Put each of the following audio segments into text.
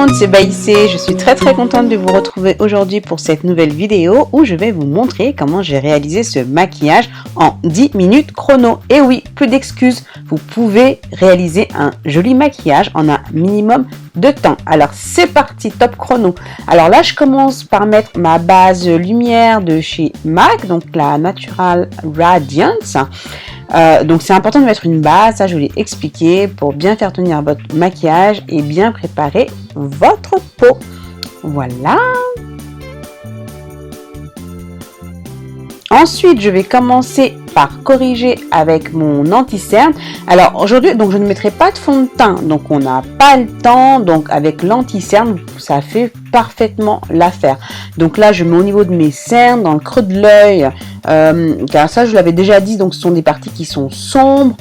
monde, c'est Baïsé. Je suis très contente de vous retrouver aujourd'hui pour cette nouvelle vidéo où je vais vous montrer comment j'ai réalisé ce maquillage en 10 minutes chrono. Et oui, plus d'excuses, vous pouvez réaliser un joli maquillage en un minimum de temps. Alors c'est parti, top chrono. Alors là, je commence par mettre ma base lumière de chez MAC, donc la Natural Radiance. Donc c'est important de mettre une base, ça je vous l'ai expliqué, pour bien faire tenir votre maquillage et bien préparer votre peau. Voilà. Ensuite, je vais commencer par corriger avec mon anti-cerne. Alors aujourd'hui, donc je ne mettrai pas de fond de teint, donc on n'a pas le temps. Donc avec l'anti-cerne, ça fait parfaitement l'affaire. Donc là, je mets au niveau de mes cernes, dans le creux de l'œil, car ça je vous l'avais déjà dit, donc ce sont des parties qui sont sombres,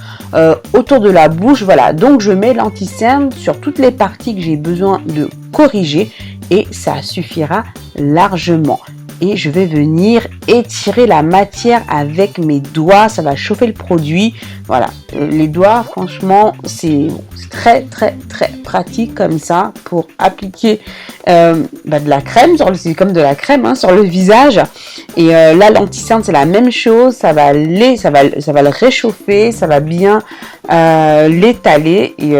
autour de la bouche. Voilà, donc je mets l'anti-cerne sur toutes les parties que j'ai besoin de corriger et ça suffira largement. Et je vais venir étirer la matière avec mes doigts, ça va chauffer le produit. Voilà, les doigts, franchement, c'est très pratique comme ça pour appliquer de la crème, c'est comme de la crème hein, sur le visage. Et là, l'anti-cerne, c'est la même chose, ça va le réchauffer, ça va bien l'étaler. Et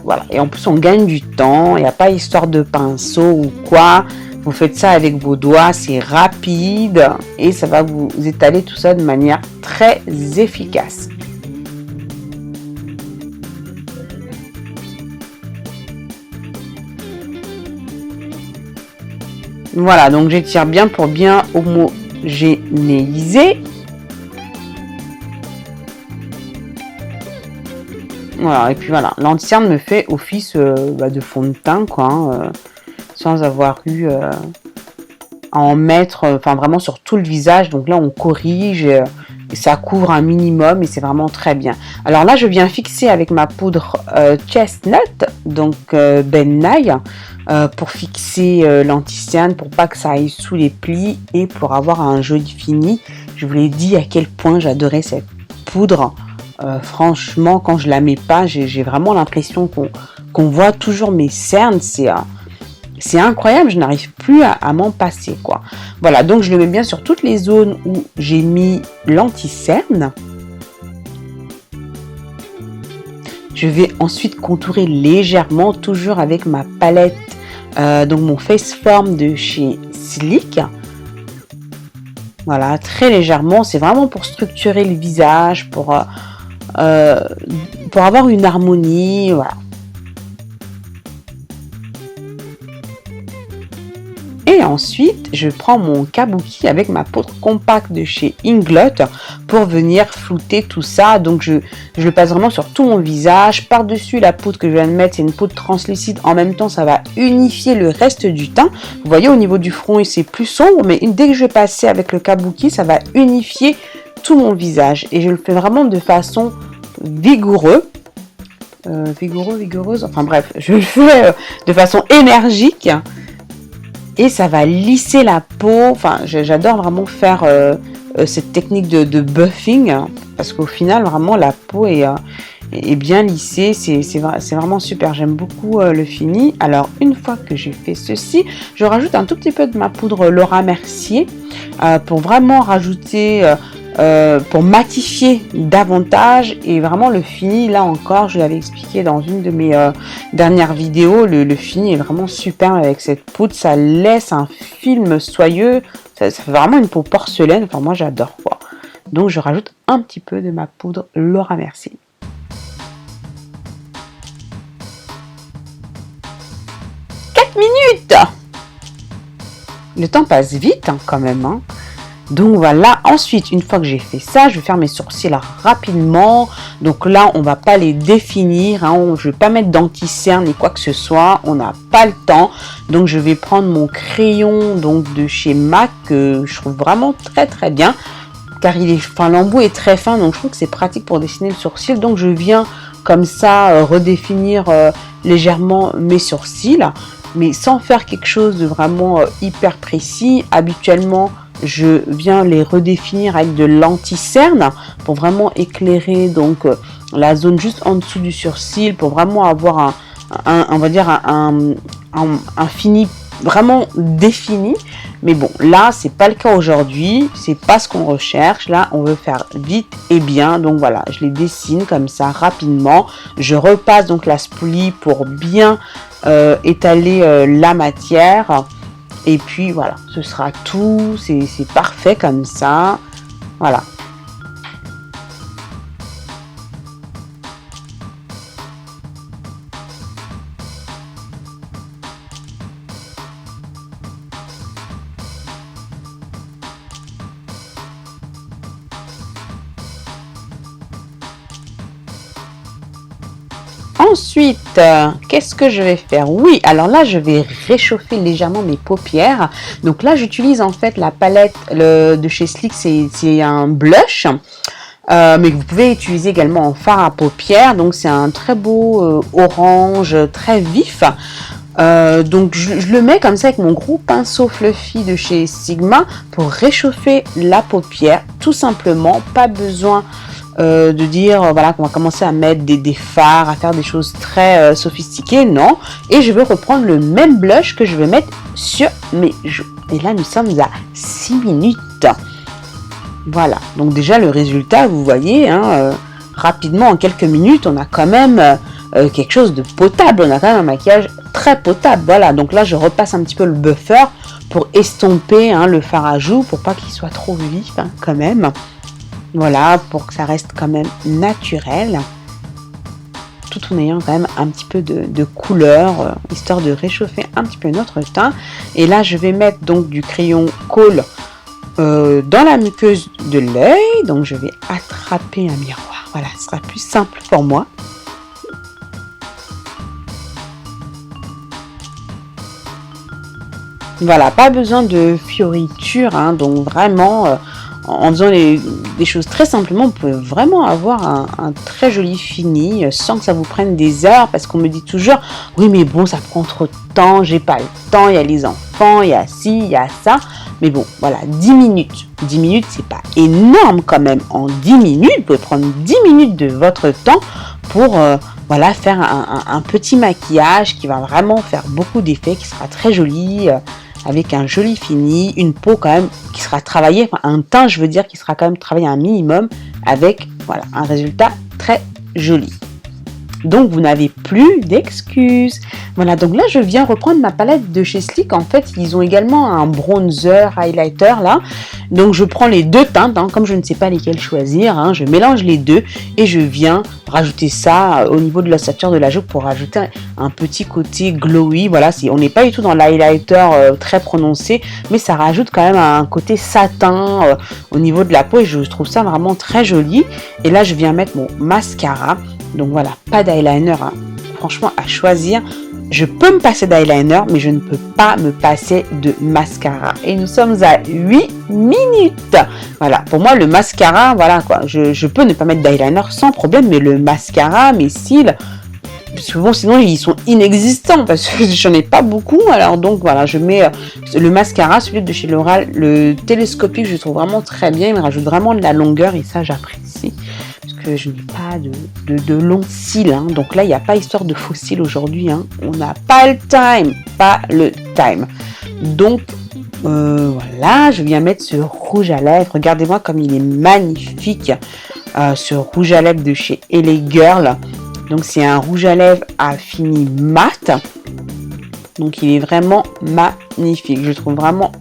voilà, et en plus, on gagne du temps, il n'y a pas histoire de pinceau ou quoi. Vous faites ça avec vos doigts, c'est rapide et ça va vous étaler tout ça de manière très efficace. Voilà, donc j'étire bien pour bien homogénéiser. Voilà, et puis voilà, l'anti-cerne me fait office de fond de teint, quoi. Hein, sans avoir eu à en mettre, enfin vraiment sur tout le visage. Donc là, on corrige, et ça couvre un minimum et c'est vraiment très bien. Alors là, je viens fixer avec ma poudre Chestnut, donc Ben Nye, pour fixer l'anti-cerne, pour pas que ça aille sous les plis et pour avoir un joli fini. Je vous l'ai dit à quel point j'adorais cette poudre. Franchement, quand je la mets pas, j'ai vraiment l'impression qu'on voit toujours mes cernes. C'est incroyable, je n'arrive plus à m'en passer, quoi. Voilà, donc je le mets bien sur toutes les zones où j'ai mis l'anti-cerne. Je vais ensuite contourer légèrement, toujours avec ma palette, donc mon Face Form de chez Sleek. Voilà, très légèrement, c'est vraiment pour structurer le visage, pour avoir une harmonie, voilà. Et ensuite, je prends mon kabuki avec ma poudre compacte de chez Inglot pour venir flouter tout ça. Donc, je le passe vraiment sur tout mon visage. Par-dessus, la poudre que je viens de mettre, c'est une poudre translucide. En même temps, ça va unifier le reste du teint. Vous voyez, au niveau du front, c'est plus sombre. Mais dès que je vais passer avec le kabuki, ça va unifier tout mon visage. Et je le fais vraiment de façon vigoureuse. Enfin bref, je le fais de façon énergique. Et ça va lisser la peau. Enfin, j'adore vraiment faire cette technique de buffing parce qu'au final, vraiment, la peau est bien lissée. C'est vraiment super. J'aime beaucoup le fini. Alors, une fois que j'ai fait ceci, je rajoute un tout petit peu de ma poudre Laura Mercier pour vraiment rajouter... pour matifier davantage et vraiment le fini, là encore je l'avais expliqué dans une de mes dernières vidéos, le fini est vraiment super avec cette poudre, ça laisse un film soyeux, ça fait vraiment une peau porcelaine, enfin moi j'adore quoi. Donc je rajoute un petit peu de ma poudre Laura Mercier. Minutes. Le temps passe vite hein, quand même hein. Donc voilà, ensuite, une fois que j'ai fait ça, je vais faire mes sourcils rapidement. Donc là, on va pas les définir, hein, je vais pas mettre d'anti-cerne ni quoi que ce soit, on n'a pas le temps. Donc je vais prendre mon crayon donc de chez MAC, que je trouve vraiment très bien, car l'embout est très fin, donc je trouve que c'est pratique pour dessiner le sourcil. Donc je viens comme ça redéfinir légèrement mes sourcils, mais sans faire quelque chose de vraiment hyper précis. Habituellement, je viens les redéfinir avec de l'anti-cerne pour vraiment éclairer donc la zone juste en dessous du sourcil, pour vraiment avoir on va dire un fini vraiment défini. Mais bon, là, c'est pas le cas aujourd'hui. C'est pas ce qu'on recherche. Là, on veut faire vite et bien. Donc voilà, je les dessine comme ça rapidement. Je repasse donc la spoolie pour bien étaler la matière. Et puis voilà, ce sera tout. C'est parfait comme ça. Voilà. Ensuite, qu'est-ce que je vais faire? Oui, alors là, je vais réchauffer légèrement mes paupières. Donc là, j'utilise en fait la palette de chez Sleek, c'est un blush. Mais que vous pouvez utiliser également en fard à paupières. Donc c'est un très beau orange, très vif. Donc je le mets comme ça avec mon gros pinceau fluffy de chez Sigma pour réchauffer la paupière. Tout simplement, pas besoin de dire voilà qu'on va commencer à mettre des fards, à faire des choses très sophistiquées, non. Et je veux reprendre le même blush que je vais mettre sur mes joues. Et là nous sommes à 6 minutes. Voilà, donc déjà le résultat, vous voyez, hein, rapidement en quelques minutes, on a quand même quelque chose de potable, on a quand même un maquillage très potable. Voilà, donc là je repasse un petit peu le buffer pour estomper hein, le fard à joues, pour pas qu'il soit trop vif hein, quand même. Voilà, pour que ça reste quand même naturel, tout en ayant quand même un petit peu de couleur, histoire de réchauffer un petit peu notre teint. Et là, je vais mettre donc du crayon Kohl dans la muqueuse de l'œil. Donc, je vais attraper un miroir. Voilà, ce sera plus simple pour moi. Voilà, pas besoin de fioritures, hein, donc vraiment... en faisant des choses très simplement, on peut vraiment avoir un très joli fini sans que ça vous prenne des heures, parce qu'on me dit toujours oui mais bon ça prend trop de temps, j'ai pas le temps, il y a les enfants, il y a ci, il y a ça, mais bon voilà 10 minutes c'est pas énorme quand même. En 10 minutes vous pouvez prendre 10 minutes de votre temps pour voilà faire un petit maquillage qui va vraiment faire beaucoup d'effets, qui sera très joli, avec un joli fini, une peau quand même qui sera travaillée, enfin un teint je veux dire qui sera quand même travaillé un minimum, avec voilà un résultat très joli. Donc vous n'avez plus d'excuses. Voilà, donc là je viens reprendre ma palette de chez Sleek. En fait ils ont également un bronzer highlighter là. Donc je prends les deux teintes, hein, comme je ne sais pas lesquelles choisir, hein, je mélange les deux et je viens rajouter ça au niveau de l'ossature de la joue pour rajouter un petit côté glowy. Voilà, on n'est pas du tout dans l'highlighter très prononcé, mais ça rajoute quand même un côté satin au niveau de la peau et je trouve ça vraiment très joli. Et là je viens mettre mon mascara. Donc voilà, pas d'eyeliner, hein. Franchement à choisir. Je peux me passer d'eyeliner, mais je ne peux pas me passer de mascara. Et nous sommes à 8 minutes. Voilà, pour moi le mascara, voilà quoi. Je peux ne pas mettre d'eyeliner sans problème, mais le mascara, mes cils, parce que bon, sinon ils sont inexistants parce que j'en ai pas beaucoup. Alors donc voilà, je mets le mascara, celui de chez L'Oréal, le télescopique, je trouve vraiment très bien. Il me rajoute vraiment de la longueur et ça j'apprécie. Que je n'ai pas de longs cils, hein. Donc là il n'y a pas histoire de faux cils aujourd'hui, hein. On n'a pas le time, donc voilà, je viens mettre ce rouge à lèvres. Regardez-moi comme il est magnifique, ce rouge à lèvres de chez LA Girl. Donc c'est un rouge à lèvres à fini mat, donc il est vraiment magnifique, je trouve vraiment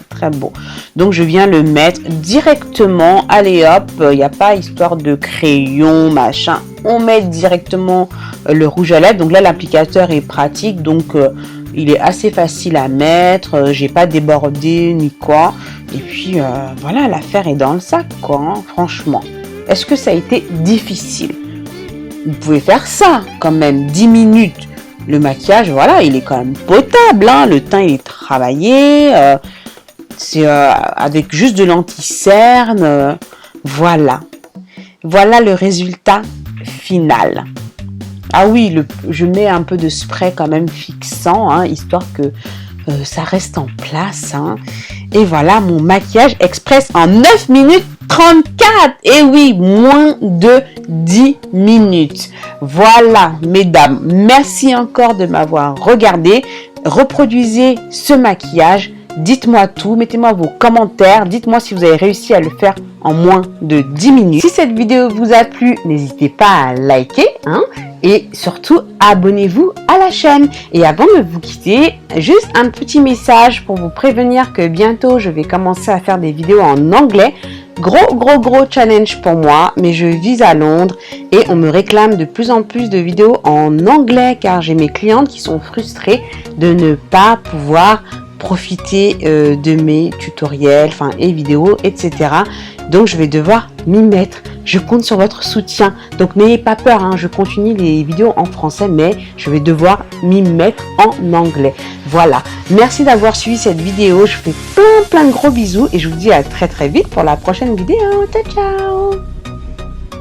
très beau. Donc je viens le mettre directement, allez hop, il n'y a pas histoire de crayon machin, on met directement le rouge à lèvres. Donc là l'applicateur est pratique, donc il est assez facile à mettre, j'ai pas débordé ni quoi, et puis voilà, l'affaire est dans le sac quoi, hein, franchement. Est-ce que ça a été difficile? Vous pouvez faire ça quand même, 10 minutes. Le maquillage, voilà, il est quand même potable, hein. Le teint il est travaillé, c'est avec juste de l'anti-cerne, voilà. Voilà le résultat final. Ah oui, je mets un peu de spray quand même fixant, hein, histoire que ça reste en place, hein. Et voilà mon maquillage express en 9 minutes 34. Et oui, moins de 10 minutes. Voilà, mesdames, merci encore de m'avoir regardé. Reproduisez ce maquillage. Dites-moi tout, mettez-moi vos commentaires, dites-moi si vous avez réussi à le faire en moins de 10 minutes. Si cette vidéo vous a plu, n'hésitez pas à liker, et surtout abonnez-vous à la chaîne. Et avant de vous quitter, juste un petit message pour vous prévenir que bientôt je vais commencer à faire des vidéos en anglais. Gros challenge pour moi, mais je vis à Londres et on me réclame de plus en plus de vidéos en anglais car j'ai mes clientes qui sont frustrées de ne pas pouvoir profiter de mes tutoriels, et vidéos, etc. Donc je vais devoir m'y mettre. Je compte sur votre soutien. Donc n'ayez pas peur, je continue les vidéos en français, mais je vais devoir m'y mettre en anglais. Voilà. Merci d'avoir suivi cette vidéo. Je fais plein de gros bisous et je vous dis à très vite pour la prochaine vidéo. Ciao, ciao!